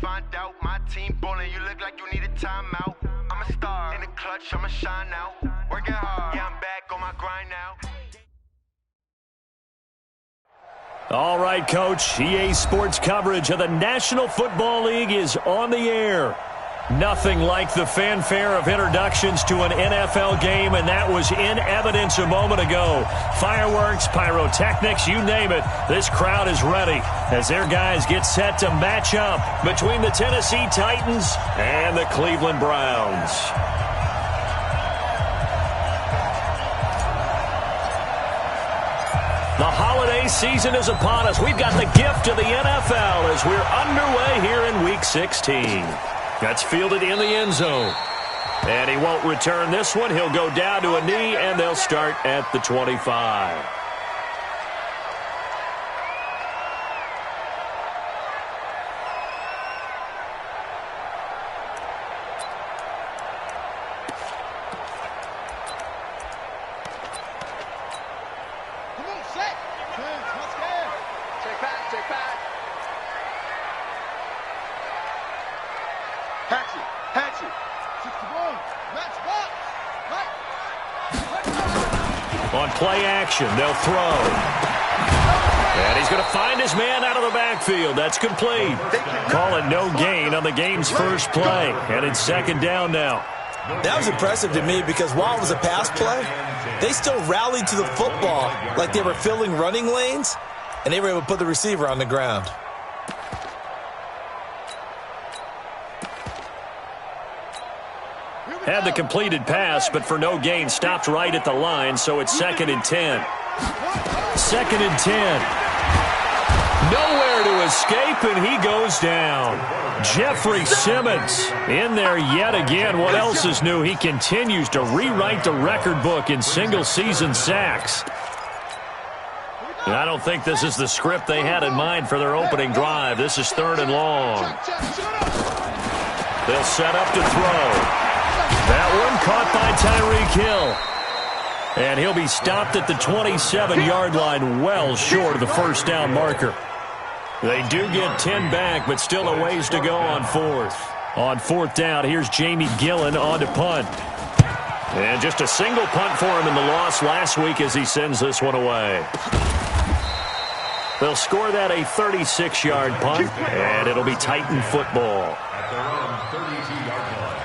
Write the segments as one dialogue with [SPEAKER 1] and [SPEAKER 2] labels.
[SPEAKER 1] find out my team ballin', you look like you need a timeout. I'm a star in the clutch, I'ma shine out. Working hard, yeah, I'm back on my grind now.
[SPEAKER 2] All right, Coach. EA Sports coverage of the National Football League is on the air. Nothing like the fanfare of introductions to an NFL game, and that was in evidence a moment ago. Fireworks, pyrotechnics, you name it. This crowd is ready as their guys get set to match up between the Tennessee Titans and the Cleveland Browns. The holiday season is upon us. We've got the gift of the NFL as we're underway here in Week 16. That's fielded in the end zone. And he won't return this one. He'll go down to a knee, and they'll start at the 25. On play action, they'll throw. And he's going to find his man out of the backfield. That's complete. Call it no gain on the game's first play. And it's second down now.
[SPEAKER 3] That was impressive to me because while it was a pass play, they still rallied to the football like they were filling running lanes, and they were able to put the receiver on the ground.
[SPEAKER 2] Had the completed pass, but for no gain, stopped right at the line, so it's 2nd and 10. 2nd and 10. Nowhere to escape, and he goes down. Jeffrey Simmons in there yet again. What else is new? He continues to rewrite the record book in single-season sacks. And I don't think this is the script they had in mind for their opening drive. This is 3rd and long. They'll set up to throw. That one caught by Tyreek Hill. And he'll be stopped at the 27-yard line, well short of the first down marker. They do get 10 back, but still a ways to go on 4th. On 4th down, here's Jamie Gillen on to punt. And just a single punt for him in the loss last week as he sends this one away. They'll score that a 36-yard punt, and it'll be Titan football.
[SPEAKER 4] At their own 32-yard line.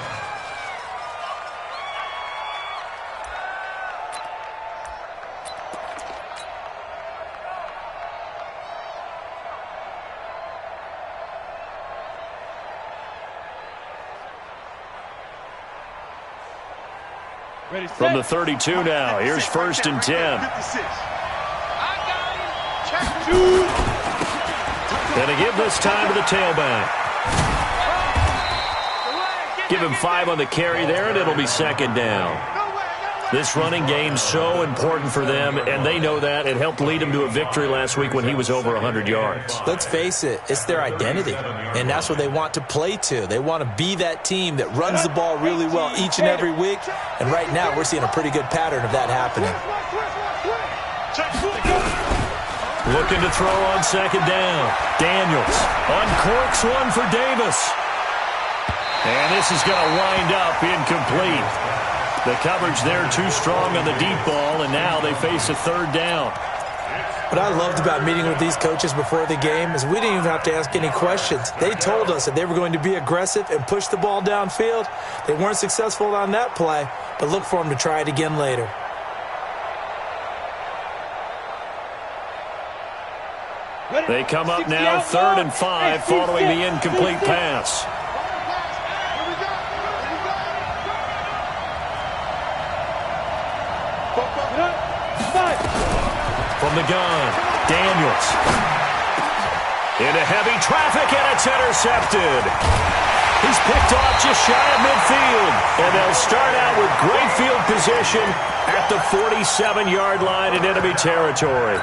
[SPEAKER 2] From the 32 now, here's 1st and 10. And to give this time to the tailback. Give him 5 on the carry there, and it'll be 2nd down. This running game's so important for them, and they know that. It helped lead them to a victory last week when he was over 100 yards.
[SPEAKER 3] Let's face it, it's their identity, and that's what they want to play to. They want to be that team that runs the ball really well each and every week, and right now we're seeing a pretty good pattern of that happening.
[SPEAKER 2] Looking to throw on 2nd down. Daniels uncorks one for Davis. And this is going to wind up incomplete. The coverage there too strong on the deep ball, and now they face a 3rd down.
[SPEAKER 3] What I loved about meeting with these coaches before the game is we didn't even have to ask any questions. They told us that they were going to be aggressive and push the ball downfield. They weren't successful on that play, but look for them to try it again later.
[SPEAKER 2] They come up now 3rd and 5 following the incomplete pass. From the gun, Daniels. Into heavy traffic, and it's intercepted. He's picked off just shy of midfield. And they'll start out with great field position at the 47-yard line in enemy territory.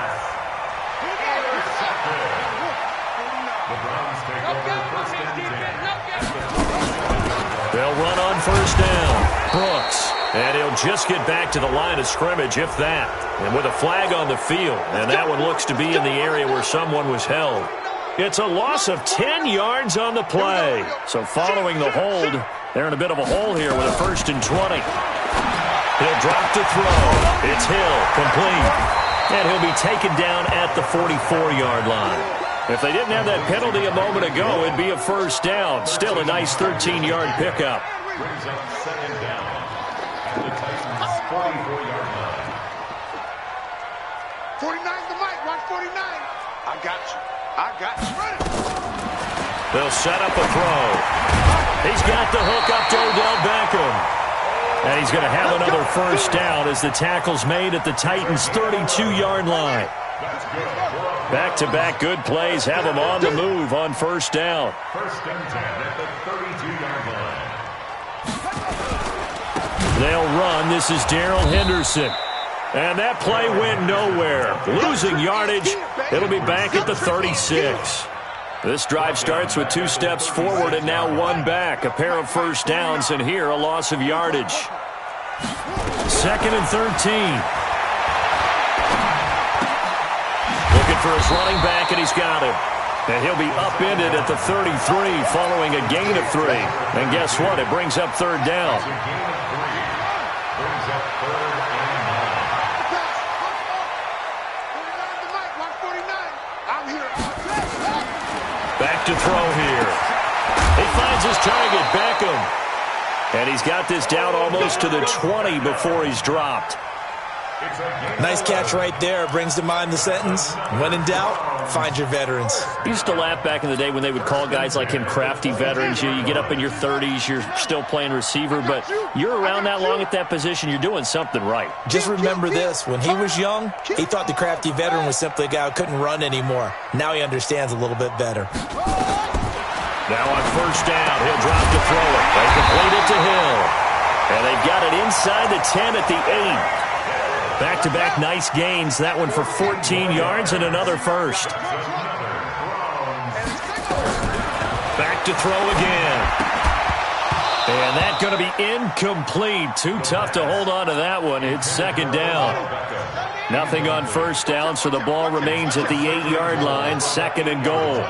[SPEAKER 2] They'll run on 1st down. Brooks. And he'll just get back to the line of scrimmage, if that. And with a flag on the field, and that one looks to be in the area where someone was held. It's a loss of 10 yards on the play. So following the hold, they're in a bit of a hole here with a 1st and 20. He'll drop to throw. It's Hill, complete. And he'll be taken down at the 44-yard line. If they didn't have that penalty a moment ago, it'd be a 1st down. Still a nice 13-yard pickup.
[SPEAKER 4] Brings up 2nd down at the Titans' 44-yard line.
[SPEAKER 1] 49's the mic. Watch 49. I got you.
[SPEAKER 2] They'll set up a throw. He's got the hook up to Odell Beckham. And he's going to have another 1st down as the tackle's made at the Titans' 32-yard line. Back-to-back good plays have them on the move on 1st down.
[SPEAKER 4] 1st and 10 at the 32-yard line.
[SPEAKER 2] They'll run. This is Darrell Henderson. And that play went nowhere. Losing yardage. It'll be back at the 36. This drive starts with 2 steps forward and now 1 back. A pair of 1st downs, and here a loss of yardage. 2nd and 13. Looking for his running back, and he's got him. And he'll be upended at the 33 following a gain of 3. And guess what? It brings up 3rd down.
[SPEAKER 4] It's a gain of 3. Brings up 3rd and 9.
[SPEAKER 2] Back to throw here. He finds his target, Beckham. And he's got this down almost to the 20 before he's dropped.
[SPEAKER 3] Nice catch right there. Brings to mind the sentence, when in doubt, find your veterans.
[SPEAKER 2] I used to laugh back in the day when they would call guys like him crafty veterans. You get up in your 30s, you're still playing receiver, but you're around that long at that position, you're doing something right.
[SPEAKER 3] Just remember this. When he was young, he thought the crafty veteran was simply a guy who couldn't run anymore. Now he understands a little bit better.
[SPEAKER 2] Now on 1st down, he'll drop to throw it. They complete it to Hill. And they've got it inside the 10 at the 8. Back-to-back nice gains. That one for 14 yards and another 1st. Back to throw again. And that's going to be incomplete. Too tough to hold on to that one. It's 2nd down. Nothing on 1st down, so the ball remains at the 8-yard line. 2nd and goal.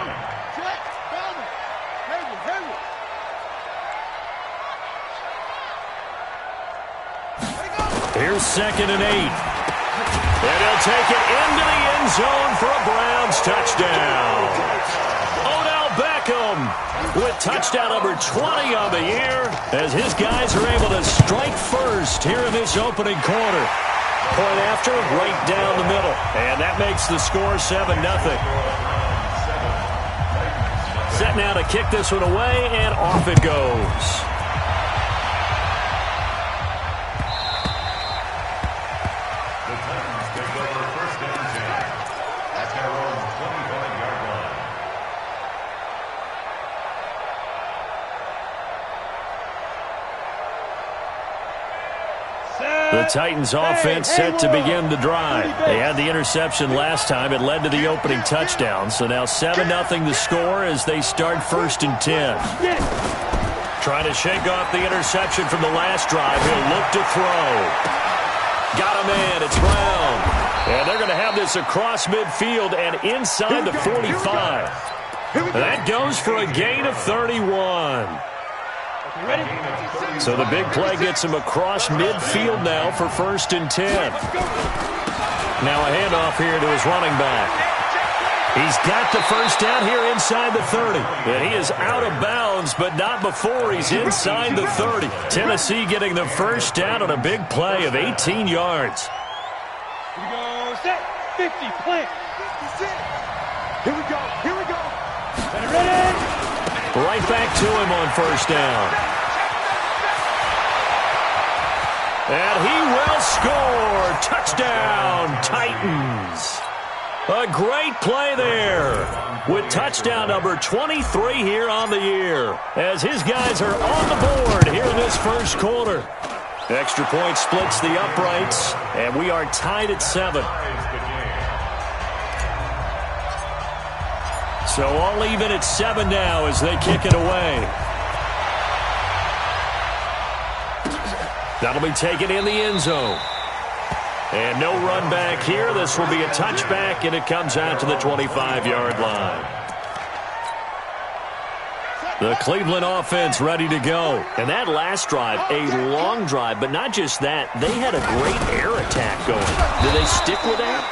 [SPEAKER 2] Here's 2nd and 8. And he'll take it into the end zone for a Browns touchdown. Odell Beckham with touchdown number 20 on the year as his guys are able to strike first here in this opening quarter. Point after, right down the middle. And that makes the score 7-0. Set now to kick this one away, and off it goes. The Titans offense set to begin the drive. They had the interception last time. It led to the opening touchdown. So now 7-0 the score as they start 1st and 10. Trying to shake off the interception from the last drive. He'll look to throw. Got a man. It's Brown. And they're going to have this across midfield and inside the 45. That goes for a gain of 31.
[SPEAKER 5] Ready?
[SPEAKER 2] So the big play gets him across midfield now for 1st and 10. Now a handoff here to his running back. He's got the 1st down here inside the 30. And he is out of bounds, but not before he's inside the 30. Tennessee getting the 1st down on a big play of 18 yards.
[SPEAKER 5] Here we go. Set. 50. Plant. Here we go. Here we go. Ready?
[SPEAKER 2] Right back to him on 1st down. And he will score. Touchdown, Titans. A great play there with touchdown number 23 here on the year as his guys are on the board here in this 1st quarter. Extra point splits the uprights, and we are tied at 7. So all even at 7 now as they kick it away. That'll be taken in the end zone. And no run back here. This will be a touchback, and it comes out to the 25-yard line. The Cleveland offense ready to go. And that last drive, a long drive, but not just that. They had a great air attack going. Do they stick with that?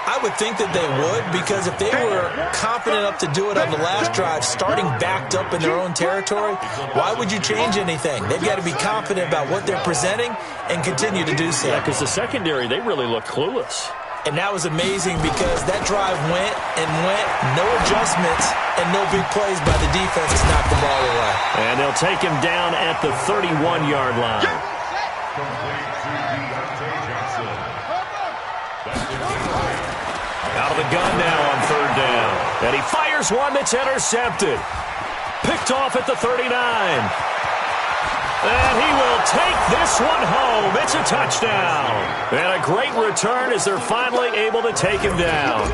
[SPEAKER 3] I would think that they would, because if they were confident enough to do it on the last drive, starting backed up in their own territory, why would you change anything? They've got to be confident about what they're presenting and continue to do so.
[SPEAKER 2] Yeah, because the secondary, they really look clueless.
[SPEAKER 3] And that was amazing because that drive went and went, no adjustments and no big plays by the defense to knock the ball away.
[SPEAKER 2] And they'll take him down at the 31-yard line. Out of the gun now on third down. And he fires one that's intercepted. Picked off at the 39. And he will take this one home. It's a touchdown. And a great return as they're finally able to take him down.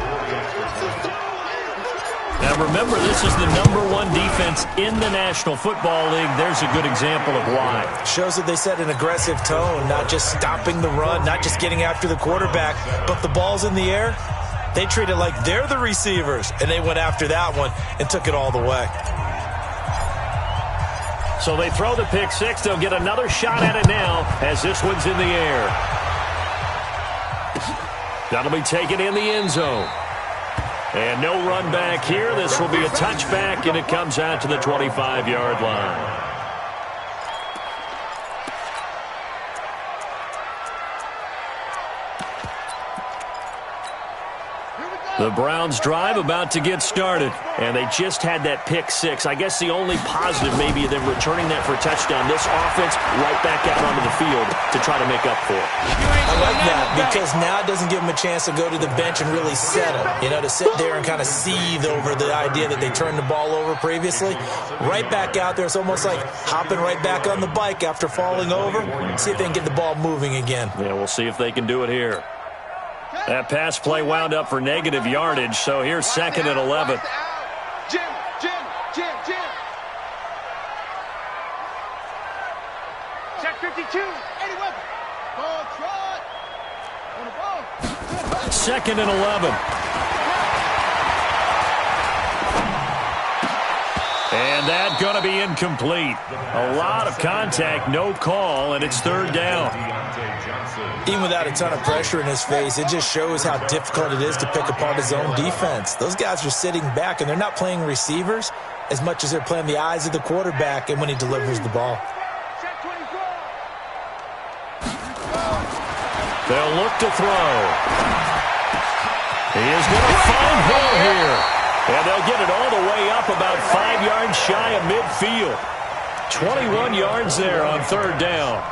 [SPEAKER 2] Now remember, this is the #1 defense in the National Football League. There's a good example of why.
[SPEAKER 3] Shows that they set an aggressive tone, not just stopping the run, not just getting after the quarterback, but the ball's in the air. They treat it like they're the receivers, and they went after that one and took it all the way.
[SPEAKER 2] So they throw the pick six. They'll get another shot at it now as this one's in the air. That'll be taken in the end zone. And no run back here. This will be a touchback, and it comes out to the 25-yard line. The Browns drive about to get started, and they just had that pick six. I guess the only positive maybe of them returning that for a touchdown. This offense right back out onto the field to try to make up for it.
[SPEAKER 3] I like that because now it doesn't give them a chance to go to the bench and really settle, to sit there and kind of seethe over the idea that they turned the ball over previously. Right back out there, it's almost like hopping right back on the bike after falling over. See if they can get the ball moving again.
[SPEAKER 2] Yeah, we'll see if they can do it here. That pass play wound up for negative yardage, so here's 2nd and 11.
[SPEAKER 5] Jim. Check 52. 81. Ball trot. On the ball.
[SPEAKER 2] 2nd and 11. And that's going to be incomplete. A lot of contact, no call, and it's 3rd down.
[SPEAKER 3] Even without a ton of pressure in his face, it just shows how difficult it is to pick apart his own defense. Those guys are sitting back, and they're not playing receivers as much as they're playing the eyes of the quarterback and when he delivers the ball.
[SPEAKER 2] They'll look to throw. He is going to find Hill here. And they'll get it all the way up about 5 yards shy of midfield. 21 yards there on 3rd down.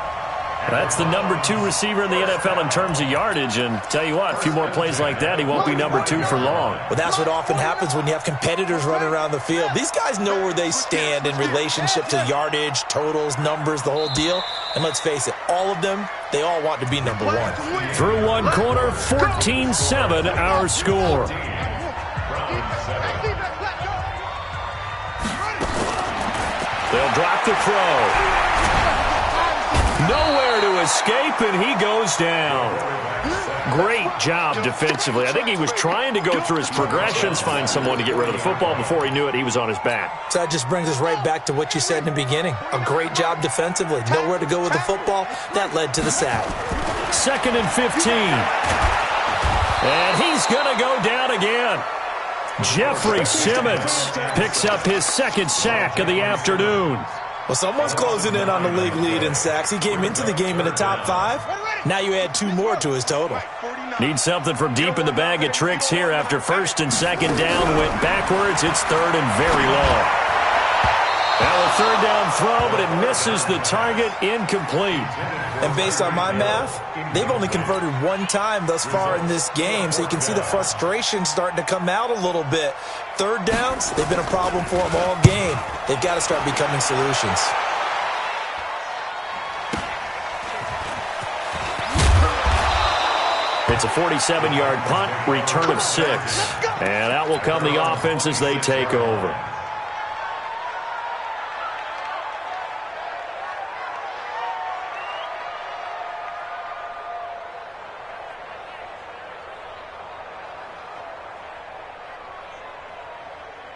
[SPEAKER 2] That's the #2 receiver in the NFL in terms of yardage. And tell you what, a few more plays like that, he won't be #2 for long.
[SPEAKER 3] Well, that's what often happens when you have competitors running around the field. These guys know where they stand in relationship to yardage, totals, numbers, the whole deal. And let's face it, all of them, they all want to be #1.
[SPEAKER 2] Through one quarter, 14-7 our score. They'll drop the throw. Nowhere to escape, and he goes down. Great job defensively. I think he was trying to go through his progressions, find someone to get rid of the football. Before he knew it, he was on his back.
[SPEAKER 3] So that just brings us right back to what you said in the beginning. A great job defensively. Nowhere to go with the football. That led to the sack.
[SPEAKER 2] 2nd and 15. And he's going to go down again. Jeffrey Simmons picks up his 2nd sack of the afternoon.
[SPEAKER 3] Well, someone's closing in on the league lead in sacks. He came into the game in the top 5. Now you add 2 more to his total.
[SPEAKER 2] Need something from deep in the bag of tricks here after 1st and 2nd down. Went backwards. It's 3rd and very long. Now a 3rd down throw, but it misses the target. Incomplete.
[SPEAKER 3] And based on my math, they've only converted 1 time thus far in this game, so you can see the frustration starting to come out a little bit. 3rd downs, they've been a problem for them all game. They've got to start becoming solutions.
[SPEAKER 2] It's a 47-yard punt, return of 6. And out will come the offense as they take over.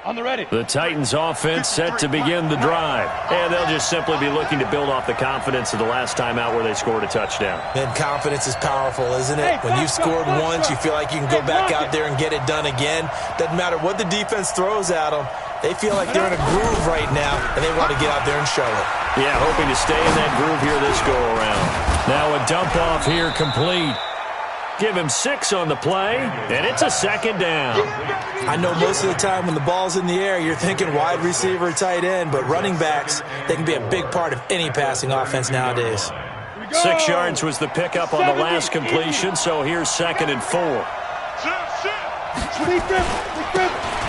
[SPEAKER 5] On the ready.
[SPEAKER 2] The Titans offense set to begin the drive. And they'll just simply be looking to build off the confidence of the last time out where they scored a touchdown.
[SPEAKER 3] And confidence is powerful, isn't it? When you've scored once, you feel like you can go back out there and get it done again. Doesn't matter what the defense throws at them. They feel like they're in a groove right now, and they want to get out there and show it.
[SPEAKER 2] Yeah, hoping to stay in that groove here this go-around. Now a dump-off here complete. Give him 6 on the play, and it's a second down.
[SPEAKER 3] I know most of the time when the ball's in the air, you're thinking wide receiver, tight end, but running backs, they can be a big part of any passing offense nowadays.
[SPEAKER 2] 6 yards was the pickup on the last completion, so here's 2nd and 4.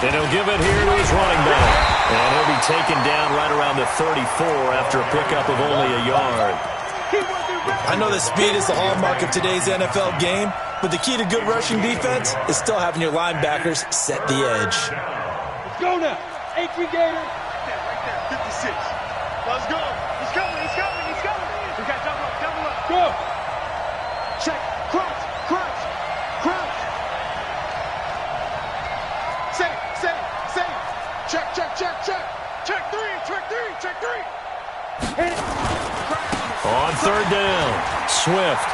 [SPEAKER 2] And he'll give it here to his running back. And he'll be taken down right around the 34 after a pickup of only a yard.
[SPEAKER 3] I know that speed is the hallmark of today's NFL game, but the key to good rushing defense is still having your linebackers set the edge.
[SPEAKER 5] Let's go now. H.V. Gator.
[SPEAKER 1] Right there, 56. Let's go. He's coming, he's coming, he's coming.
[SPEAKER 5] We got double up. Go.
[SPEAKER 1] Check. Crouch, crouch, crouch. Say. Check. Check 3, check 3.
[SPEAKER 5] Hit it.
[SPEAKER 2] On 3rd down, Swift.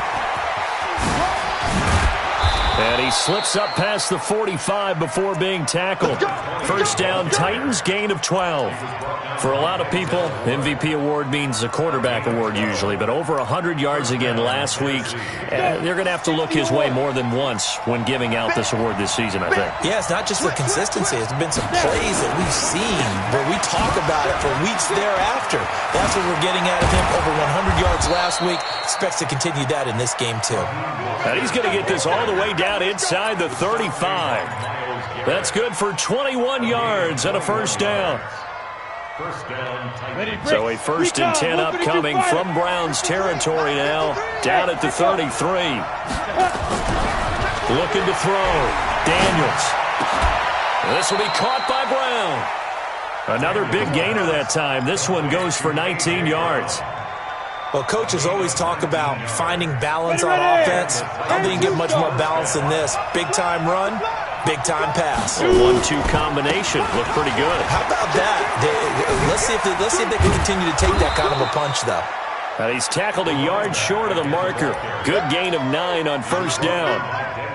[SPEAKER 2] And he slips up past the 45 before being tackled. 1st down, Titans, gain of 12. For a lot of people, MVP award means a quarterback award usually, but over 100 yards again last week. They're going to have to look his way more than once when giving out this award this season, I think.
[SPEAKER 3] Yeah, it's not just for consistency. It's been some plays that we've seen where we talk about it for weeks thereafter. That's what we're getting out of him. Over 100 yards last week. Expects to continue that in this game, too.
[SPEAKER 2] And he's going to get this all the way down inside the 35. That's good for 21 yards and a 1st down. So a 1st and 10 upcoming from Browns territory now, down at the 33. Looking to throw. Daniels. This will be caught by Brown. Another big gainer that time. This one goes for 19 yards.
[SPEAKER 3] Well, coaches always talk about finding balance on offense. I don't think you get much more balance than this. Big-time run, big-time pass.
[SPEAKER 2] A 1-2 combination. Look pretty good.
[SPEAKER 3] How about that? Let's see if they can continue to take that kind of a punch, though.
[SPEAKER 2] And he's tackled a yard short of the marker. Good gain of 9 on 1st down.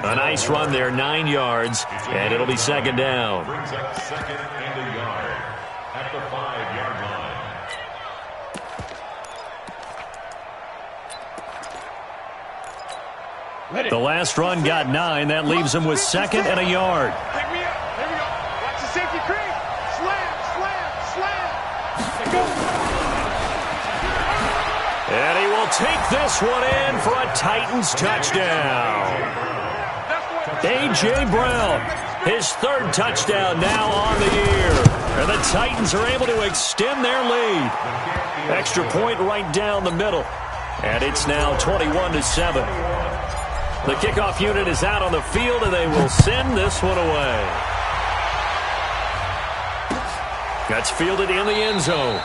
[SPEAKER 2] A nice run there, 9 yards, and it'll be 2nd down.
[SPEAKER 4] Brings up 2nd and a yard at the 5-yard line.
[SPEAKER 2] The last run got 9. That leaves him with 2nd and a yard.
[SPEAKER 1] Pick me up. There we go. Watch the safety creep. Slam.
[SPEAKER 5] Go.
[SPEAKER 2] And he will take this one in for a Titans touchdown. A.J. Brown, his 3rd touchdown now on the year. And the Titans are able to extend their lead. Extra point right down the middle. And it's now 21-7. The kickoff unit is out on the field, and they will send this one away. That's fielded in the end zone.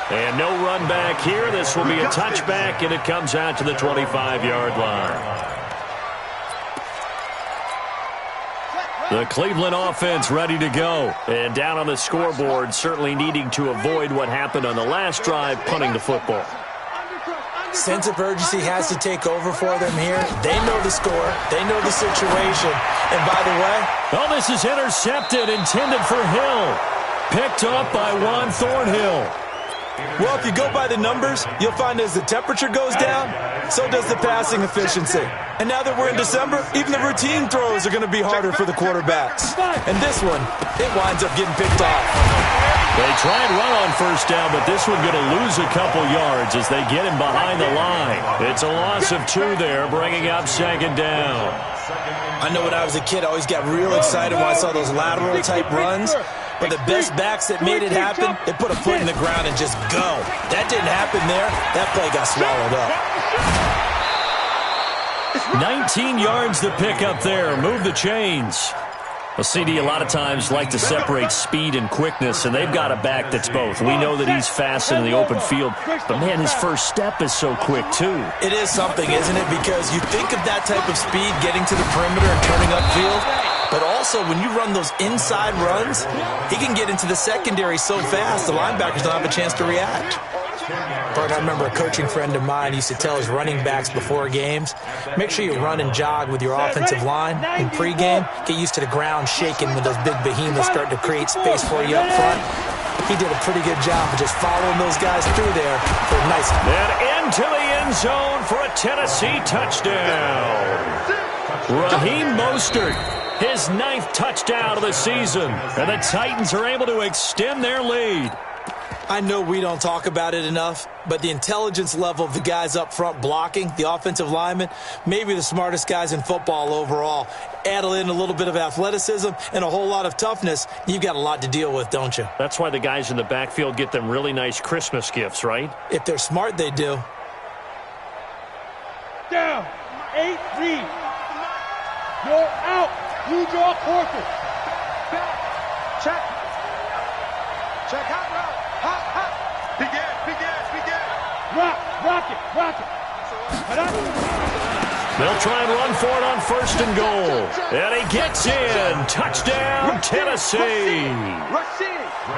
[SPEAKER 2] And no run back here. This will be a touchback, and it comes out to the 25-yard line. The Cleveland offense ready to go. And down on the scoreboard, certainly needing to avoid what happened on the last drive, punting the football.
[SPEAKER 3] Sense of urgency has to take over for them here. They know the score. They know the situation. And by the way...
[SPEAKER 2] Oh, this is intercepted, intended for Hill. Picked up by Juan Thornhill.
[SPEAKER 3] Well, if you go by the numbers, you'll find as the temperature goes down, so does the passing efficiency. And now that we're in December, even the routine throws are going to be harder for the quarterbacks. And this one, it winds up getting picked off.
[SPEAKER 2] They try and run on 1st down, but this one going to lose a couple yards as they get him behind the line. It's a loss of 2 there, bringing up 2nd down.
[SPEAKER 3] I know when I was a kid, I always got real excited when I saw those lateral-type runs. But the best backs that made it happen, they put a foot in the ground and just go. That didn't happen there. That play got swallowed up.
[SPEAKER 2] 19 yards to pick up there. Move the chains. Well, CD, a lot of times like to separate speed and quickness, and they've got a back that's both. We know that he's fast in the open field, but, man, his first step is so quick, too.
[SPEAKER 3] It is something, isn't it? Because you think of that type of speed getting to the perimeter and turning upfield, But also, when you run those inside runs, he can get into the secondary so fast, the linebackers don't have a chance to react. Bart, I remember a coaching friend of mine used to tell his running backs before games, make sure you run and jog with your offensive line in pregame. Get used to the ground shaking when those big behemoths start to create space for you up front. He did a pretty good job of just following those guys through there for a nice...
[SPEAKER 2] And into the end zone for a Tennessee touchdown. Raheem Mostert, his 9th touchdown of the season. And the Titans are able to extend their lead.
[SPEAKER 3] I know we don't talk about it enough, but the intelligence level of the guys up front blocking, the offensive linemen, maybe the smartest guys in football overall. Add in a little bit of athleticism and a whole lot of toughness, you've got a lot to deal with, don't you?
[SPEAKER 2] That's why the guys in the backfield get them really nice Christmas gifts, right?
[SPEAKER 3] If they're smart, they do.
[SPEAKER 5] Down. 8-3. You're out. You draw quarter. Back. Check. Check hot route. Hot. Begin. Rock it.
[SPEAKER 2] They'll try and run for it on 1st and goal. And he gets in. Touchdown, Tennessee.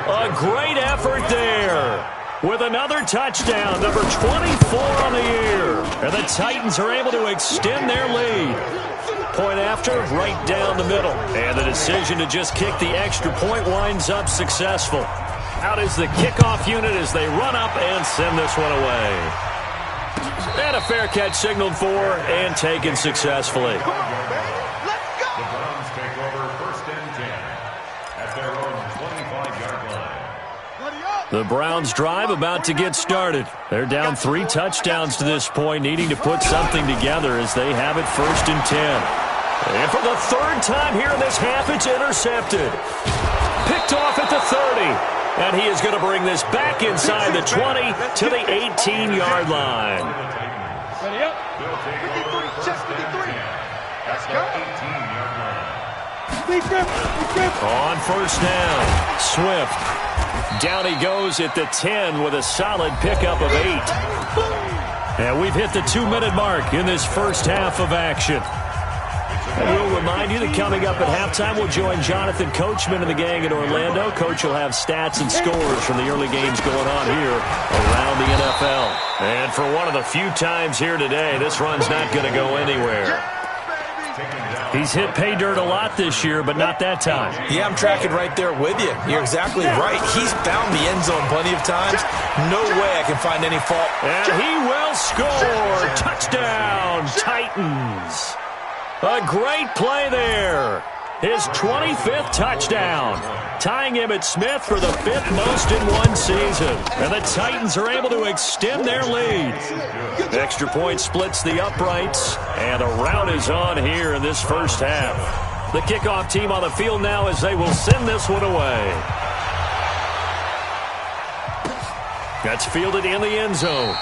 [SPEAKER 2] A great effort there. With another touchdown, number 24 on the year. And the Titans are able to extend their lead. Point after, right down the middle. And the decision to just kick the extra point winds up successful. Out is the kickoff unit as they run up and send this one away. And a fair catch signaled for and taken successfully.
[SPEAKER 4] The Browns take over 1st and 10 at their own 25-yard line.
[SPEAKER 2] The Browns drive about to get started. They're down 3 touchdowns to this point, needing to put something together as they have it 1st and 10. And for the 3rd time here in this half, it's intercepted. Picked off at the 30. And he is going to bring this back inside the 20 to the 18-yard line.
[SPEAKER 5] Ready up.
[SPEAKER 4] 53, check 53. That's the 18-yard line.
[SPEAKER 2] On 1st down, Swift. Down he goes at the 10 with a solid pickup of 8. And we've hit the 2-minute mark in this first half of action. And we'll remind you that coming up at halftime, we'll join Jonathan Coachman and the gang in Orlando. Coach will have stats and scores from the early games going on here around the NFL. And for one of the few times here today, this run's not going to go anywhere. He's hit pay dirt a lot this year, but not that time.
[SPEAKER 3] Yeah, I'm tracking right there with you. You're exactly right. He's found the end zone plenty of times. No way I can find any fault.
[SPEAKER 2] And he will score. Touchdown, Titans. A great play there. His 25th touchdown, tying Emmitt Smith for the 5th most in one season. And the Titans are able to extend their lead. Extra point splits the uprights, and a rout is on here in this first half. The kickoff team on the field now as they will send this one away. That's fielded in the end zone.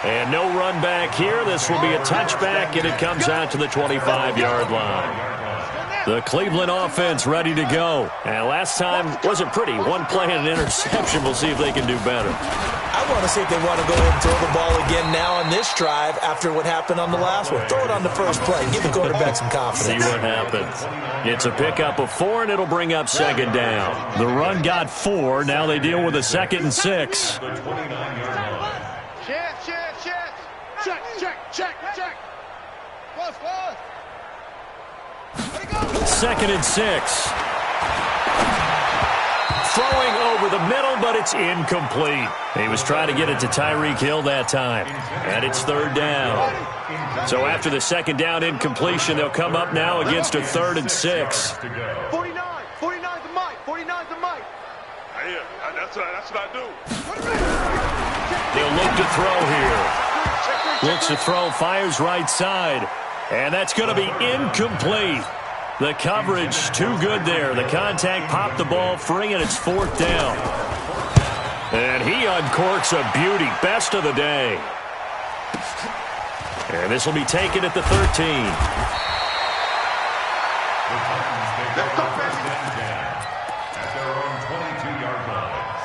[SPEAKER 2] And no run back here. This will be a touchback, and it comes out to the 25-yard line. The Cleveland offense ready to go. And last time wasn't pretty. One play and an interception. We'll see if they can do better.
[SPEAKER 3] I want to see if they want to go ahead and throw the ball again now on this drive after what happened on the last one. Throw it on the first play. Give the quarterback some confidence.
[SPEAKER 2] See what happens. It's a pickup of 4, and it'll bring up 2nd down. The run got 4. Now they deal with a 2nd and 6.
[SPEAKER 5] Check. Close.
[SPEAKER 2] 2nd and 6. Throwing over the middle, but it's incomplete. He was trying to get it to Tyreek Hill that time. And it's 3rd down. So after the 2nd down incompletion, they'll come up now against a 3rd and 6.
[SPEAKER 5] 49's the mic. 49's the mic. Yeah, that's what I do.
[SPEAKER 2] They'll look to throw here. Looks to throw, fires right side. And that's going to be incomplete. The coverage too good there. The contact popped the ball free, and it's 4th down. And he uncorks a beauty. Best of the day. And this will be taken at the 13.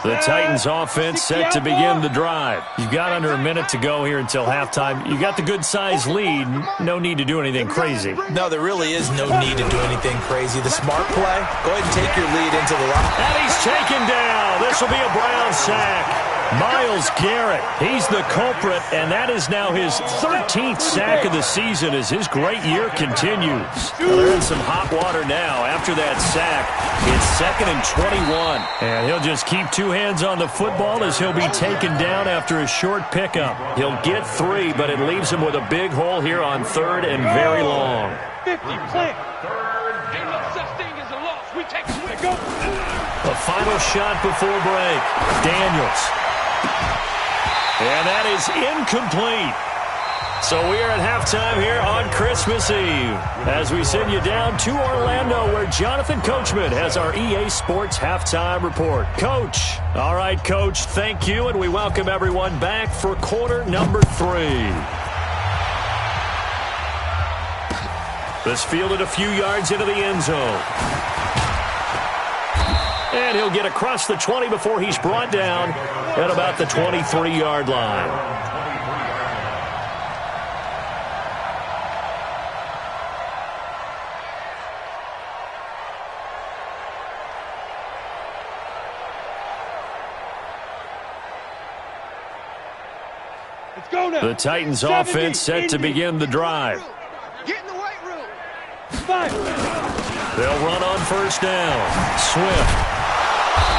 [SPEAKER 2] The Titans offense set to begin the drive. You've got under a minute to go here until halftime. You got the good-sized lead. No need to do anything crazy.
[SPEAKER 3] No, there really is no need to do anything crazy. The smart play, go ahead and take your lead into the line.
[SPEAKER 2] And he's taken down. This will be a Brown sack. Myles Garrett, he's the culprit, and that is now his 13th sack of the season as his great year continues. Well, they're in some hot water now. After that sack, it's 2nd and 21. And he'll just keep two hands on the football as he'll be taken down after a short pickup. He'll get 3, but it leaves him with a big hole here on 3rd and very long.
[SPEAKER 5] 50, play. Ain't no such thing as a loss. We take it. Go.
[SPEAKER 2] The final shot before break. Daniels. And that is incomplete. So we are at halftime here on Christmas Eve as we send you down to Orlando where Jonathan Coachman has our EA Sports halftime report. Coach. All right, Coach, thank you, and we welcome everyone back for quarter number 3. This fielded a few yards into the end zone. And he'll get across the 20 before he's brought down at about the 23-yard line.
[SPEAKER 5] Let's go now.
[SPEAKER 2] The Titans offense set to begin the drive.
[SPEAKER 5] Get in the weight room. 5.
[SPEAKER 2] They'll run on first down. Swift.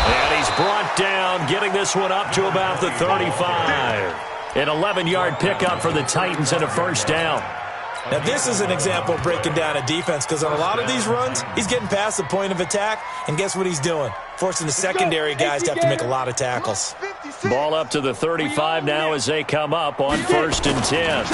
[SPEAKER 2] And he's brought down, getting this one up to about the 35. An 11-yard pickup for the Titans and a first down.
[SPEAKER 3] Now, this is an example of breaking down a defense because on a lot of these runs, he's getting past the point of attack, and guess what he's doing? Forcing the secondary guys to have to make a lot of tackles.
[SPEAKER 2] Ball up to the 35 now as they come up on 1st and 10.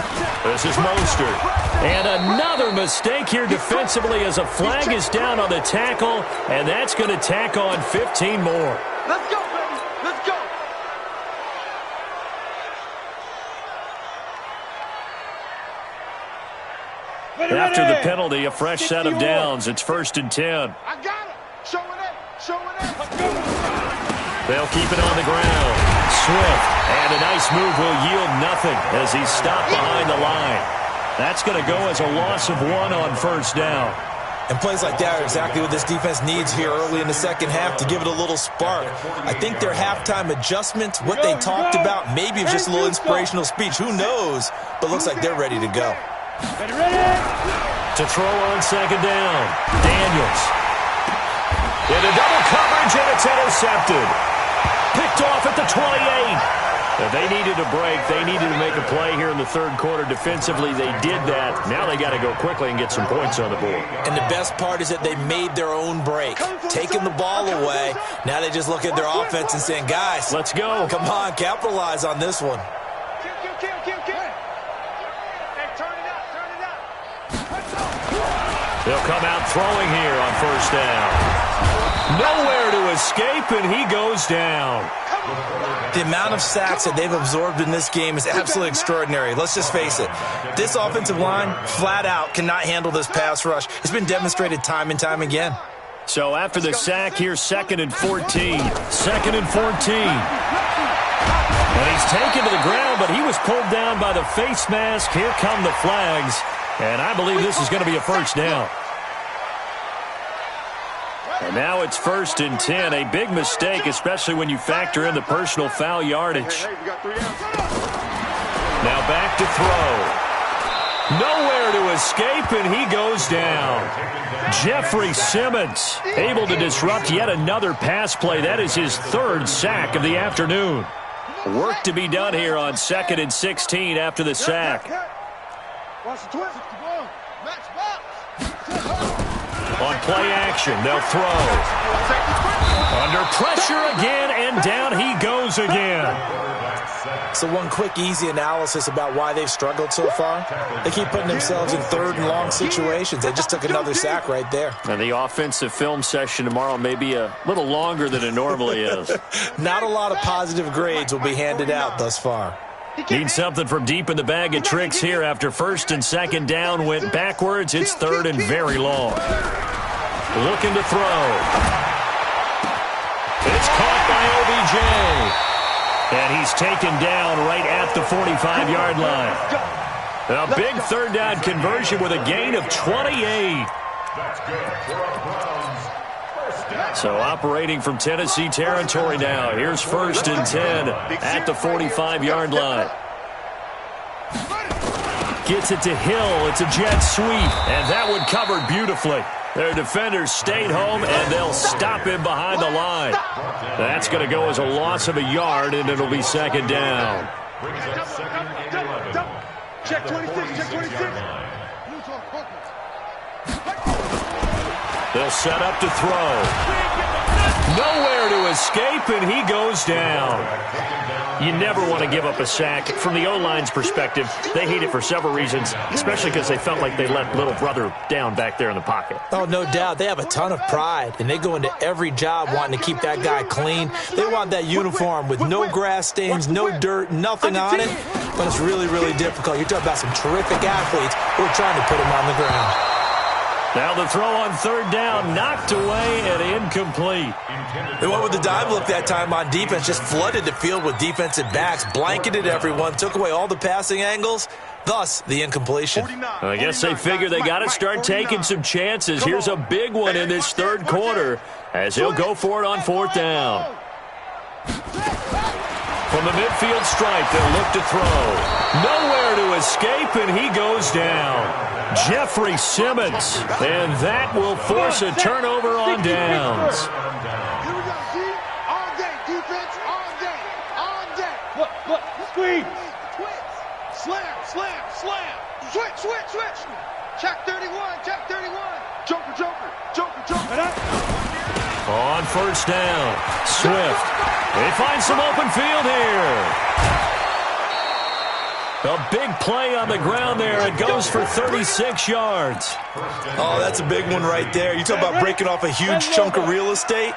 [SPEAKER 2] This is Mostert. And another mistake here defensively as a flag is down on the tackle, and that's going to tack on 15 more.
[SPEAKER 5] Let's go, baby. Let's go.
[SPEAKER 2] After the penalty, a fresh set of downs. It's 1st and 10.
[SPEAKER 5] I got it. Show it up. Show it up. Let's go.
[SPEAKER 2] They'll keep it on the ground. Swift. And a nice move will yield nothing as he's stopped behind the line. That's going to go as a loss of 1 on first down.
[SPEAKER 3] And plays like that are exactly what this defense needs here early in the second half to give it a little spark. I think their halftime adjustments, what they talked about, maybe it's just a little inspirational speech. Who knows? But looks like they're ready to go.
[SPEAKER 5] Ready.
[SPEAKER 2] To throw on second down. Daniels. Into double coverage, and it's intercepted. Picked off at the 28. If they needed a break, they needed to make a play here in the third quarter. Defensively, they did that. Now they got to go quickly and get some points on the board.
[SPEAKER 3] And the best part is that they made their own break, taking the ball away. Now they just look at their offense and saying, guys,
[SPEAKER 2] let's go.
[SPEAKER 3] Come on, capitalize on this one.
[SPEAKER 5] Kill. Hey, turn it up.
[SPEAKER 2] They'll come out throwing here on first down. Nowhere to escape, and he goes down.
[SPEAKER 3] The amount of sacks that they've absorbed in this game is absolutely extraordinary. Let's just face it. This offensive line, flat out, cannot handle this pass rush. It's been demonstrated time and time again.
[SPEAKER 2] So after the sack, here's 2nd and 14. 2nd and 14. And he's taken to the ground, but he was pulled down by the face mask. Here come the flags. And I believe this is going to be a first down. And now it's 1st and 10. A big mistake, especially when you factor in the personal foul yardage. Now back to throw. Nowhere to escape, and he goes down. Jeffrey Simmons able to disrupt yet another pass play. That is his 3rd sack of the afternoon. Work to be done here on 2nd and 16 after the sack.
[SPEAKER 5] Watch the twist. Max box.
[SPEAKER 2] On play action, they'll throw. Under pressure again, and down he goes again.
[SPEAKER 3] So one quick, easy analysis about why they've struggled so far. They keep putting themselves in 3rd and long situations. They just took another sack right there.
[SPEAKER 2] And the offensive film session tomorrow may be a little longer than it normally is.
[SPEAKER 3] Not a lot of positive grades will be handed out thus far.
[SPEAKER 2] Need something from deep in the bag of tricks here after 1st and 2nd down went backwards. It's 3rd and very long. Looking to throw. It's caught by OBJ. And he's taken down right at the 45-yard line. A big third down conversion with a gain of 28.
[SPEAKER 4] That's good for a Browns first down.
[SPEAKER 2] So operating from Tennessee territory now. Here's 1st and 10 at the 45-yard line. Gets it to Hill. It's a jet sweep. And that one covered beautifully. Their defenders stayed home, and they'll stop him behind the line. That's going to go as a loss of a yard, and it'll be 2nd down.
[SPEAKER 4] Brings up 2nd and 11.
[SPEAKER 5] Check 26, check 26.
[SPEAKER 2] They'll set up to throw. Nowhere to escape, and he goes down. You never want to give up a sack. From the O-line's perspective, they hate it for several reasons, especially because they felt like they let little brother down back there in the pocket.
[SPEAKER 3] Oh, no doubt. They have a ton of pride, and they go into every job wanting to keep that guy clean. They want that uniform with no grass stains, no dirt, nothing on it. But it's really, really difficult. You're talking about some terrific athletes who are trying to put him on the ground.
[SPEAKER 2] Now the throw on 3rd down, knocked away and incomplete.
[SPEAKER 3] They went with the dive look that time on defense, just flooded the field with defensive backs, blanketed everyone, took away all the passing angles, thus the incompletion.
[SPEAKER 2] I guess they figure they got to start taking some chances. Here's a big one in this 3rd quarter as he'll go for it on 4th down. From the midfield stripe, they'll look to throw. Nowhere to escape, and he goes down. Jeffrey Simmons, and that will force a turnover on downs.
[SPEAKER 5] Here we go, see? All day, defense, all day, all day. Look, squeeze. Twitch, slam, slam, slam. Switch, switch, switch. Check 31, check 31. Joker, joker, joker, joker.
[SPEAKER 2] On 1st down, Swift. They find some open field here. A big play on the ground there. It goes for 36 yards.
[SPEAKER 3] Oh, that's a big one right there. You talk about breaking off a huge chunk of real estate.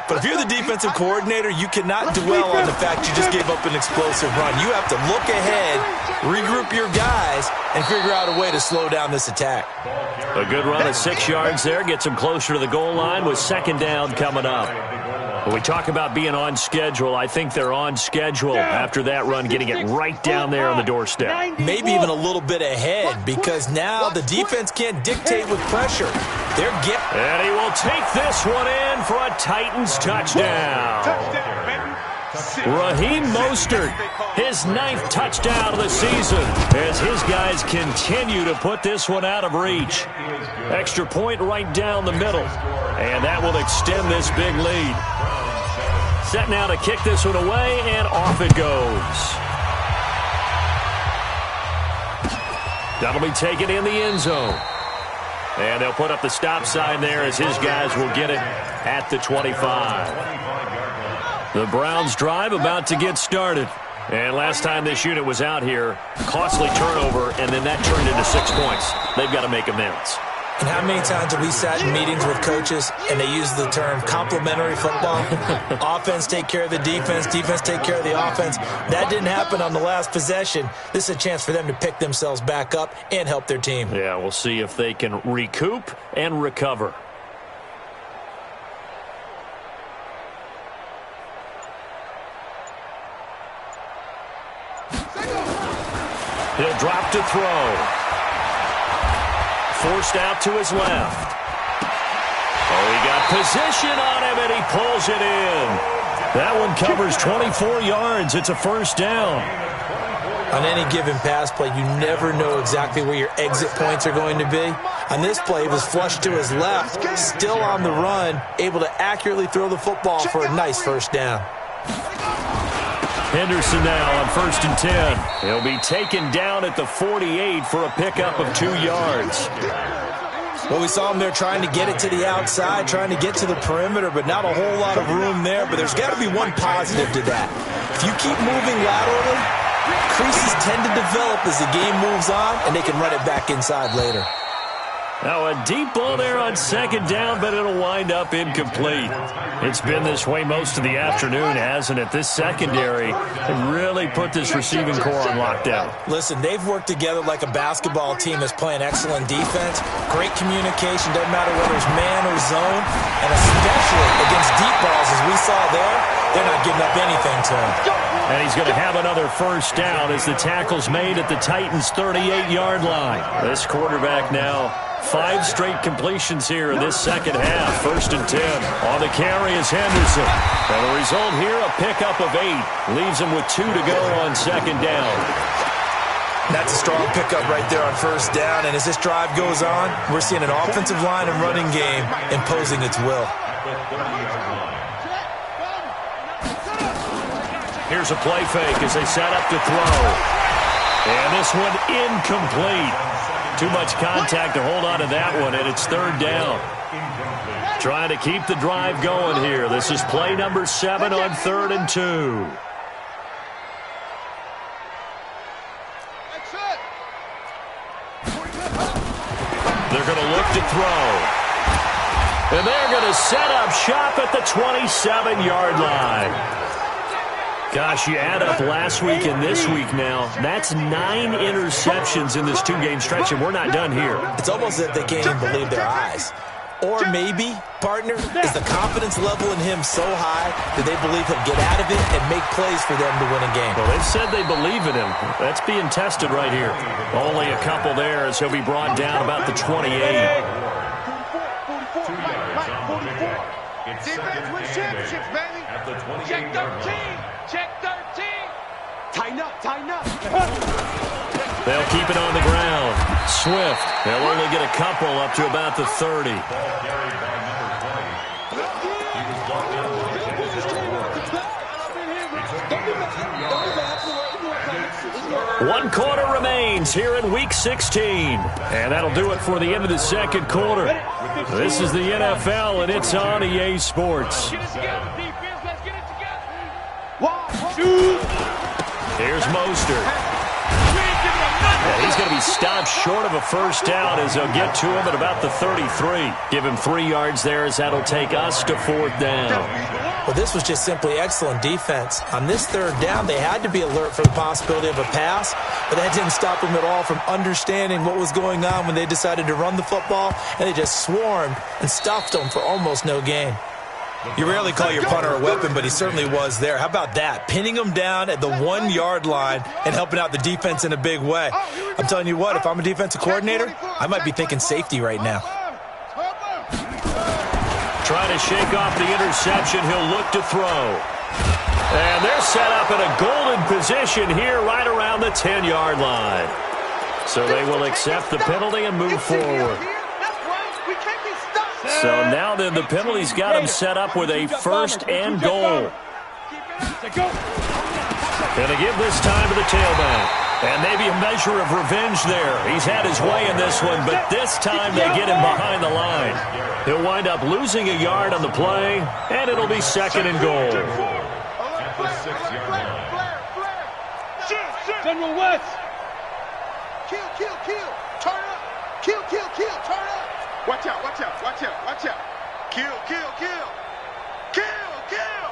[SPEAKER 3] But if you're the defensive coordinator, you cannot dwell on the fact you just gave up an explosive run. You have to look ahead, regroup your guys, and figure out a way to slow down this attack.
[SPEAKER 2] A good run of 6 yards there. Gets them closer to the goal line with 2nd down coming up. When we talk about being on schedule, I think they're on schedule after that run, getting it right down there on the doorstep.
[SPEAKER 3] Maybe even a little bit ahead, because now the defense can't dictate with pressure.
[SPEAKER 2] And he will take this one in for a Titans touchdown. Raheem Mostert, his 9th touchdown of the season, as his guys continue to put this one out of reach. Extra point right down the middle, and that will extend this big lead. Set now to kick this one away, and off it goes. That'll be taken in the end zone. And they'll put up the stop sign there as his guys will get it at the 25. The Browns drive about to get started. And last time this unit was out here, costly turnover, and then that turned into 6 points. They've got to make amends.
[SPEAKER 3] And how many times have we sat in meetings with coaches and they use the term complementary football? Offense take care of the defense, defense take care of the offense. That didn't happen on the last possession. This is a chance for them to pick themselves back up and help their team.
[SPEAKER 2] Yeah, we'll see if they can recoup and recover. He'll drop to throw. Forced out to his left. Oh, he got position on him, and he pulls it in. That one covers 24 yards. It's a 1st down.
[SPEAKER 3] On any given pass play, you never know exactly where your exit points are going to be. On this play, it was flushed to his left, still on the run, able to accurately throw the football for a nice 1st down.
[SPEAKER 2] Henderson now on 1st and 10. He'll be taken down at the 48 for a pickup of 2 yards.
[SPEAKER 3] Well, we saw him there trying to get it to the outside, trying to get to the perimeter, but not a whole lot of room there. But there's got to be one positive to that. If you keep moving laterally, creases tend to develop as the game moves on, and they can run it back inside later.
[SPEAKER 2] Now a deep ball there on 2nd down, but it'll wind up incomplete. It's been this way most of the afternoon, hasn't it? This secondary can really put this receiving core on lockdown.
[SPEAKER 3] Listen, they've worked together like a basketball team that's playing excellent defense. Great communication, doesn't matter whether it's man or zone. And especially against deep balls, as we saw there, They're not giving up anything to him.
[SPEAKER 2] And he's going to have another first down as the tackle's made at the Titans' 38-yard line. This quarterback now 5 straight completions here in this second half. 1st and 10. On the carry is Henderson. And the result here, a pickup of 8. Leaves him with 2 to go on 2nd down.
[SPEAKER 3] That's a strong pickup right there on 1st down. And as this drive goes on, we're seeing an offensive line and running game imposing its will.
[SPEAKER 2] Here's a play fake as they set up to throw. And this one incomplete. Too much contact to hold on to that one, and it's 3rd down. Trying to keep the drive going here. This is play number 7 on 3rd and 2. They're going to look to throw. And they're going to set up shop at the 27-yard line. Gosh, you add up last week and this week now, that's 9 interceptions in this 2-game stretch, and we're not done here.
[SPEAKER 3] It's almost as if they can't even believe their eyes. Or maybe, partner, is the confidence level in him so high that they believe he'll get out of it and make plays for them to win a game.
[SPEAKER 2] Well, they've said they believe in him. That's being tested right here. Only a couple there as he'll be brought down about the 28.
[SPEAKER 5] Defense wins championships, baby. Check 13. Check 13. Tighten up, tighten up.
[SPEAKER 2] They'll keep it on the ground. Swift. They'll only get a couple up to about the 30. One quarter remains here in Week 16. And that'll do it for the end of the 2nd quarter. This is the NFL, and it's on EA Sports. Here's Mostert. And he's going to be stopped short of a first down as they'll get to him at about the 33. Give him 3 yards there as that'll take us to 4th down.
[SPEAKER 3] Well, this was just simply excellent defense. On this 3rd down, they had to be alert for the possibility of a pass, but that didn't stop them at all from understanding what was going on when they decided to run the football, and they just swarmed and stuffed them for almost no gain.
[SPEAKER 6] You rarely call your punter a weapon, but he certainly was there. How about that? Pinning him down at the 1-yard line and helping out the defense in a big way. I'm telling you what, if I'm a defensive coordinator, I might be thinking safety right now.
[SPEAKER 2] Trying to shake off the interception, he'll look to throw. And they're set up in a golden position here right around the 10-yard line. So they will accept the penalty and move forward. So now then the penalty's got him set up with a 1st and goal. Going to give this time to the tailback. And maybe a measure of revenge there. He's had his way in this one, but this time they get him behind the line. He'll wind up losing a yard on the play, and it'll be 2nd and goal.
[SPEAKER 4] At the 6-yard line.
[SPEAKER 5] General West. Kill, kill, kill. Turn up. Kill, kill, kill. Turn up. Watch out, watch out, watch out, watch out. Kill, kill, kill. Kill, kill.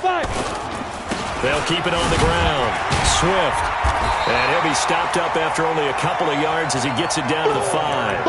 [SPEAKER 5] Fight.
[SPEAKER 2] They'll keep it on the ground. Swift. And he'll be stopped up after only a couple of yards as he gets it down to the 5.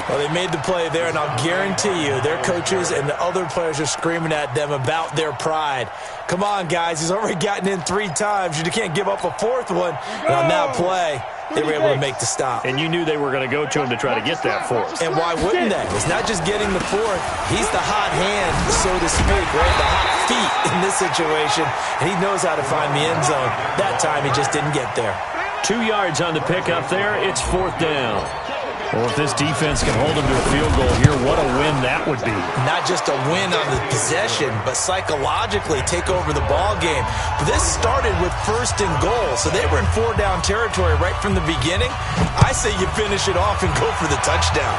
[SPEAKER 3] Well, they made the play there, and I'll guarantee you their coaches and the other players are screaming at them about their pride. Come on, guys. He's already gotten in 3 times. You can't give up a 4th one. And on that play, they were able to make the stop.
[SPEAKER 2] And you knew they were going to go to him to try to get that 4th.
[SPEAKER 3] And why wouldn't they? It's not just getting the 4th. He's the hot hand, so to speak, right? The hot feet in this situation. And he knows how to find the end zone. That time, he just didn't get there.
[SPEAKER 2] 2 yards on the pickup there. It's 4th down. Well, if this defense can hold them to a field goal here, what a win that would be.
[SPEAKER 3] Not just a win on the possession, but psychologically take over the ball game. But this started with 1st and goal, so they were in 4-down territory right from the beginning. I say you finish it off and go for the touchdown.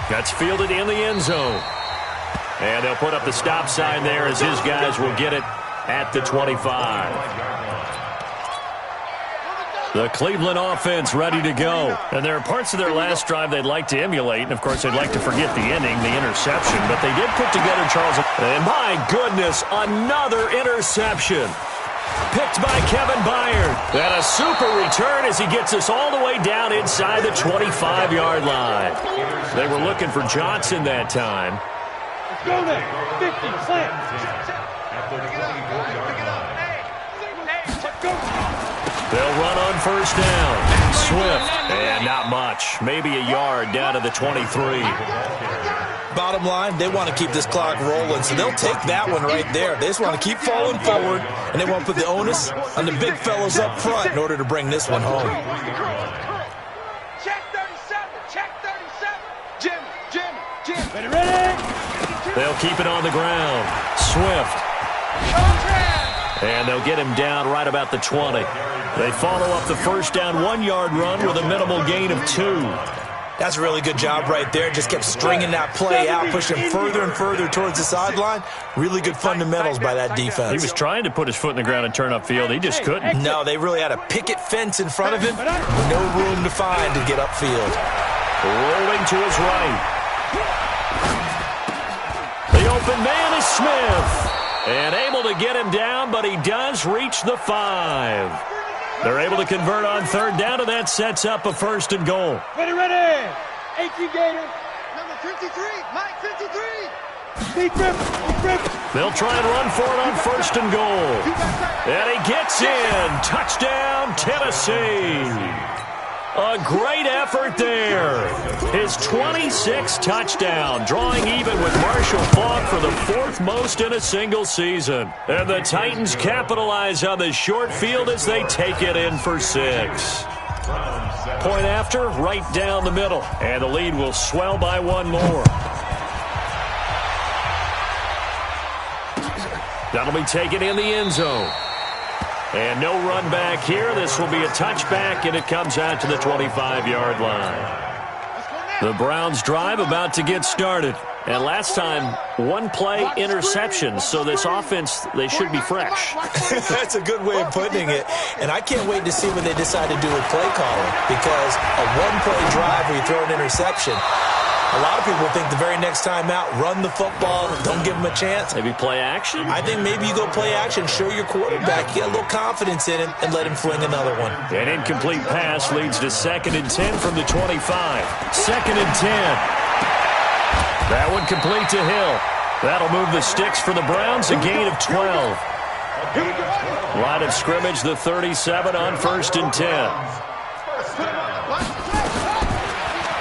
[SPEAKER 2] That's fielded in the end zone. And they'll put up the stop sign there as his guys will get it at the 25. The Cleveland offense ready to go. And there are parts of their last drive they'd like to emulate. And, of course, they'd like to forget the ending, the interception. But they did put together, Charles. And, my goodness, another interception. Picked by Kevin Byard. And a super return as he gets us all the way down inside the 25-yard line. They were looking for Johnson that time.
[SPEAKER 5] Go now. 50, slam.
[SPEAKER 4] At the 24-yard line.
[SPEAKER 2] They'll run on first down. Swift, and not much. Maybe a yard down to the 23.
[SPEAKER 6] Bottom line, they want to keep this clock rolling, so they'll take that one right there. They just want to keep falling forward, and they want to put the onus on the big fellows up front in order to bring this one home.
[SPEAKER 5] Check 37. Check 37. Jimmy. Ready?
[SPEAKER 2] They'll keep it on the ground. Swift. And they'll get him down right about the 20. They follow up the first down 1-yard run with a minimal gain of 2.
[SPEAKER 6] That's a really good job right there. Just kept stringing that play out, pushing him further and further towards the sideline. Really good fundamentals by that defense.
[SPEAKER 2] He was trying to put his foot in the ground and turn upfield. He just couldn't.
[SPEAKER 6] No, they really had a picket fence in front of him. No room to find to get upfield.
[SPEAKER 2] Rolling to his right. The open man is Smith. And able to get him down, but he does reach the 5. They're able to convert on third down, and that sets up a first and goal.
[SPEAKER 5] Ready. 18 Gator. Number 53. Mike 53. Deep rip.
[SPEAKER 2] They'll try and run for it on first and goal. And he gets in. Touchdown, Tennessee. A great effort there. His 26th touchdown, drawing even with Marshall Faulk for the 4th most in a single season. And the Titans capitalize on the short field as they take it in for 6. Point after, right down the middle. And the lead will swell by 1 more. That'll be taken in the end zone. And no run back here. This will be a touchback, and it comes out to the 25-yard line. The Browns drive about to get started. And last time, 1-play interception. So this offense, they should be fresh.
[SPEAKER 6] That's a good way of putting it. And I can't wait to see what they decide to do with play calling. Because a 1-play drive where you throw an interception, a lot of people think the very next time out, run the football, don't give them a chance.
[SPEAKER 2] Maybe play action?
[SPEAKER 6] I think maybe you go play action, show your quarterback, get a little confidence in him, and let him fling another one.
[SPEAKER 2] An incomplete pass leads to 2nd and 10 from the 25. 2nd and 10. That one complete to Hill. That'll move the sticks for the Browns, a gain of 12. Line of scrimmage, the 37 on 1st and 10.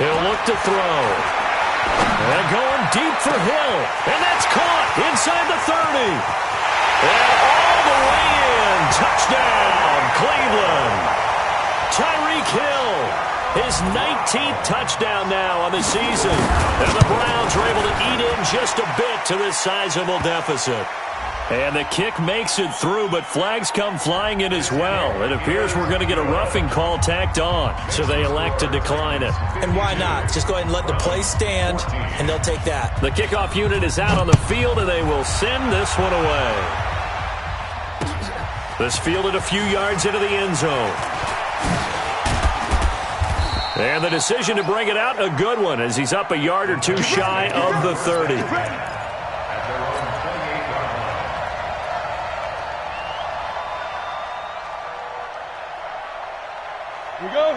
[SPEAKER 2] He'll look to throw. And going deep for Hill. And that's caught inside the 30. And all the way in. Touchdown, Cleveland. Tyreek Hill. His 19th touchdown now on the season. And the Browns are able to eat in just a bit to this sizable deficit. And the kick makes it through, but flags come flying in as well. It appears we're going to get a roughing call tacked on, so they elect to decline it.
[SPEAKER 6] And why not? Just go ahead and let the play stand, and they'll take that.
[SPEAKER 2] The kickoff unit is out on the field, and they will send this one away. This fielded a few yards into the end zone. And the decision to bring it out, a good one, as he's up a yard or two shy of the 30.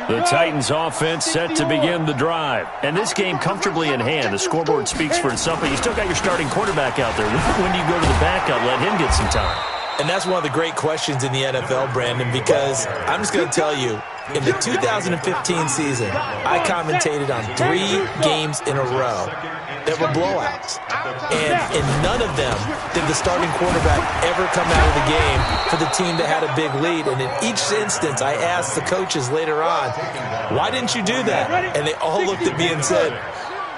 [SPEAKER 2] The Titans offense set to begin the drive. And this game comfortably in hand. The scoreboard speaks for itself, but you still got your starting quarterback out there. When do you go to the backup, let him get some time?
[SPEAKER 6] And that's one of the great questions in the NFL, Brandon, because I'm just going to tell you, in the 2015 season, I commentated on 3 games in a row that were blowouts. And in none of them did the starting quarterback ever come out of the game for the team that had a big lead. And in each instance, I asked the coaches later on, why didn't you do that? And they all looked at me and said,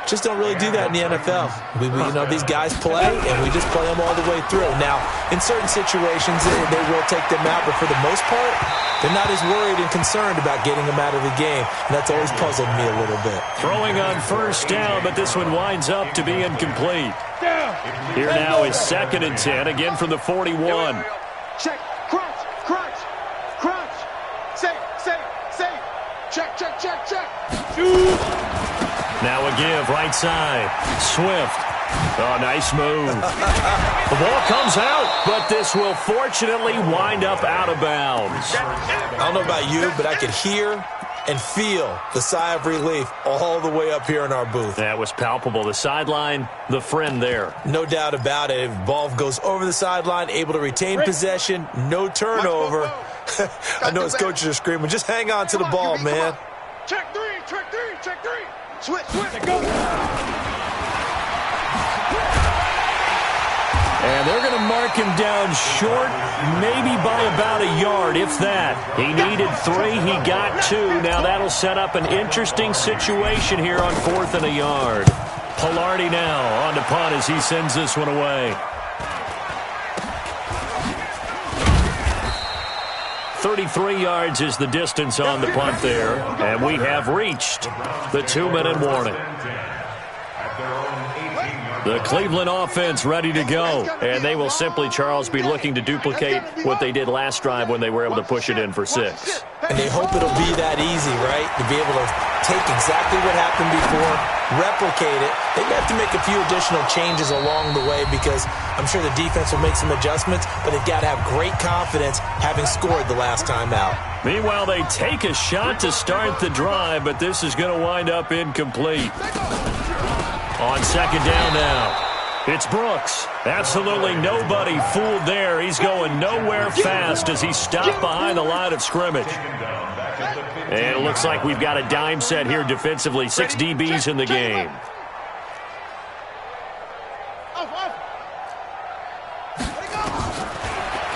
[SPEAKER 6] just don't really do that in the NFL. These guys play, and we just play them all the way through. Now, in certain situations, they will take them out, but for the most part, they're not as worried and concerned about getting them out of the game. And that's always puzzled me a little bit.
[SPEAKER 2] Throwing on first down, but this one winds up to be incomplete. Here now is 2nd and 10, again from the 41.
[SPEAKER 5] Check, crunch. Say. Check. Shoot.
[SPEAKER 2] Now a give, right side. Swift. Oh, nice move. The ball comes out, but this will fortunately wind up out of bounds.
[SPEAKER 6] I don't know about you, but I could hear and feel the sigh of relief all the way up here in our booth.
[SPEAKER 2] That was palpable. The sideline, the friend there.
[SPEAKER 6] No doubt about it. Ball goes over the sideline, able to retain possession, no turnover. I know his coaches are screaming, just hang on to the ball, man.
[SPEAKER 5] Check three, check three, check three. Switch, switch. Go.
[SPEAKER 2] And they're going to mark him down short, maybe by about a yard, if that. He needed 3, he got 2. Now that'll set up an interesting situation here on 4th and a yard. Pilardi now on to punt as he sends this one away. 33 yards is the distance on the punt there, and we have reached the 2-minute warning. The Cleveland offense ready to go, and they will simply, Charles, be looking to duplicate what they did last drive when they were able to push it in for 6.
[SPEAKER 6] And they hope it'll be that easy, right? To be able to take exactly what happened before, replicate it. They may have to make a few additional changes along the way because I'm sure the defense will make some adjustments, but they've got to have great confidence having scored the last time out.
[SPEAKER 2] Meanwhile, they take a shot to start the drive, but this is going to wind up incomplete. On 2nd down now, it's Brooks. Absolutely nobody fooled there. He's going nowhere fast as he stopped behind the line of scrimmage. And it looks like we've got a dime set here defensively. 6 DBs in the game.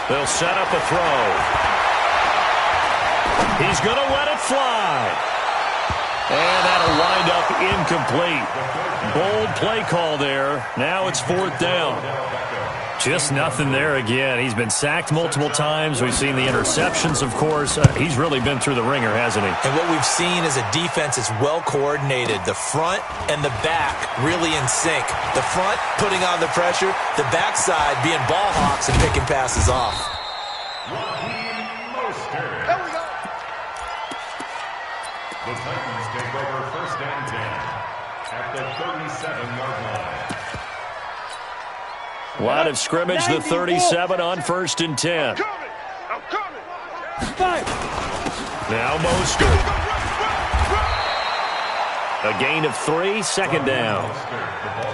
[SPEAKER 2] They'll set up a throw. He's going to let it fly. And that'll wind up incomplete. Bold play call there. Now it's 4th down. Just nothing there again. He's been sacked multiple times. We've seen the interceptions, of course. He's really been through the ringer, hasn't he?
[SPEAKER 6] And what we've seen is a defense that's well coordinated. The front and the back really in sync. The front putting on the pressure. The backside being ball hawks and picking passes off.
[SPEAKER 5] There we go.
[SPEAKER 4] The Titans take over 1st and 10 at the 37-yard line.
[SPEAKER 2] Line of scrimmage, the 37 on 1st and 10.
[SPEAKER 5] I'm coming.
[SPEAKER 2] Now Mostert. A gain of 3, 2nd down.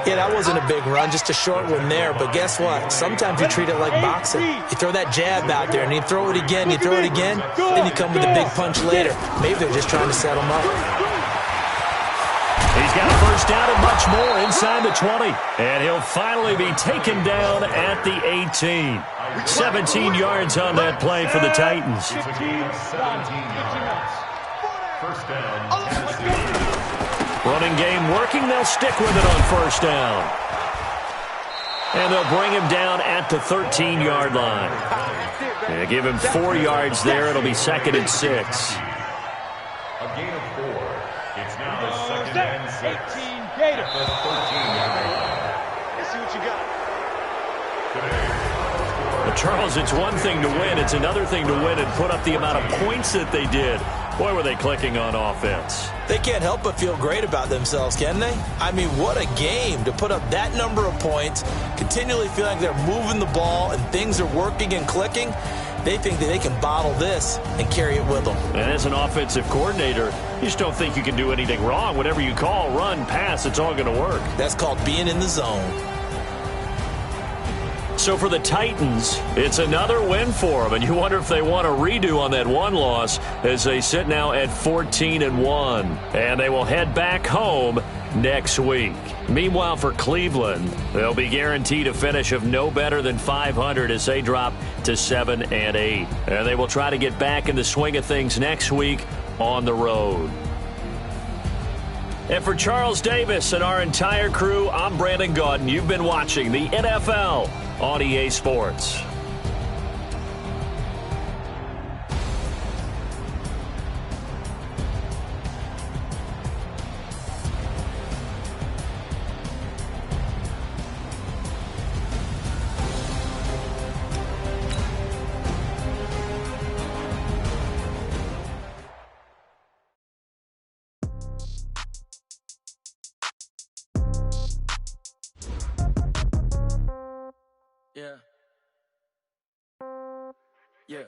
[SPEAKER 6] Yeah, that wasn't a big run, just a short one there. But guess what? Sometimes you treat it like boxing. You throw that jab out there, and you throw it again, then you come with a big punch later. Maybe they're just trying to set him up.
[SPEAKER 2] He's got a 1st down and much more inside the 20. And he'll finally be taken down at the 18. 17 yards on that play for the Titans.
[SPEAKER 4] 17 yards. 1st down, Tennessee.
[SPEAKER 2] Running game working. They'll stick with it on 1st down. And they'll bring him down at the 13-yard line. They give him 4 yards there. It'll be 2nd and 6.
[SPEAKER 4] A gain of 4. It's now 2nd and 6.
[SPEAKER 5] 18 Gators.
[SPEAKER 4] The 13-yard line.
[SPEAKER 5] Let's see what you got.
[SPEAKER 2] But Charles, it's one thing to win. It's another thing to win and put up the amount of points that they did. Boy, were they clicking on offense.
[SPEAKER 6] They can't help but feel great about themselves, can they? I mean, what a game to put up that number of points, continually feel like they're moving the ball and things are working and clicking. They think that they can bottle this and carry it with them.
[SPEAKER 2] And as an offensive coordinator, you just don't think you can do anything wrong. Whatever you call, run, pass, it's all going to work.
[SPEAKER 6] That's called being in the zone.
[SPEAKER 2] So for the Titans, it's another win for them, and you wonder if they want a redo on that one loss as they sit now at 14-1, and they will head back home next week. Meanwhile, for Cleveland, they'll be guaranteed a finish of no better than 500 as they drop to 7-8, and they will try to get back in the swing of things next week on the road. And for Charles Davis and our entire crew, I'm Brandon Gaudin. You've been watching the NFL on EA Sports.
[SPEAKER 3] Yeah.
[SPEAKER 7] Yeah.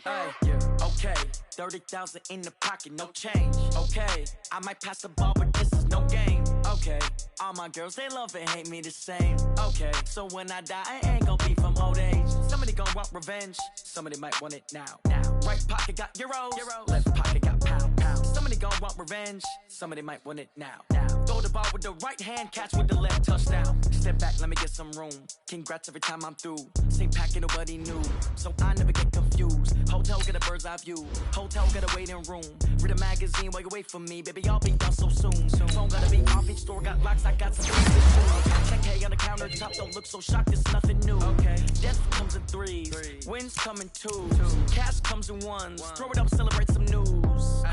[SPEAKER 7] Hey, yeah. Okay, 30,000 in the pocket, no change. Okay, I might pass the ball, but this is no game. Okay, all my girls, they love and hate me the same. Okay, so when I die, I ain't gonna be from old age. Somebody gon' want revenge, somebody might want it now. Right pocket got euros, left pocket got pound. Somebody gon' want revenge, somebody might want it now. Throw the ball with the right hand, catch with the left, touchdown. Step back, let me get some room. Congrats every time I'm through. Same packet, nobody knew, so I never get confused. Hotel get a bird's eye view, hotel get a waiting room. Read a magazine while you wait for me, baby, I'll be done so soon. Phone gotta be off, each store got locks, I got some things to do. 10K on the countertop, don't look so shocked, it's nothing new. Okay, death comes in threes, wins come in twos, cash comes in ones. Throw it up, celebrate some news.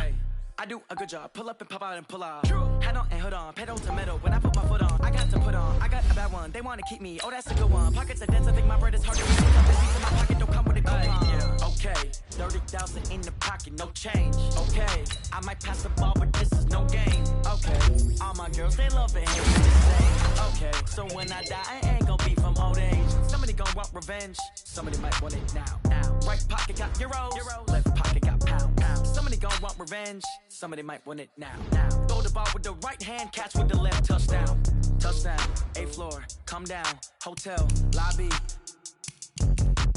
[SPEAKER 7] I do a good job, pull up and pop out and pull out. Head on and hood on, pedal to metal. When I put my foot on, I got to put on. I got a bad one, they wanna keep me, oh that's a good one. Pockets are dense, I think my bread is hard to reach. The seats in my pocket don't come with a coupon. Okay, 30,000 in the pocket, no change. Okay, I might pass the ball, but this is no game. Okay, all my girls, they love it, hate me the same. Okay, so when I die, I ain't gon' be from old age. Somebody gon' want revenge, somebody might want it now. Right pocket got euros, left pocket got pound. Somebody gon' want revenge, somebody might want it now. Throw the ball with the right hand, catch with the left, touchdown. Touchdown, 8th floor, come down, hotel, lobby.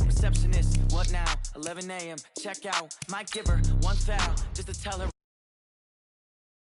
[SPEAKER 7] Receptionist, what now? 11 a.m., check out, might give her one foul, just to tell her.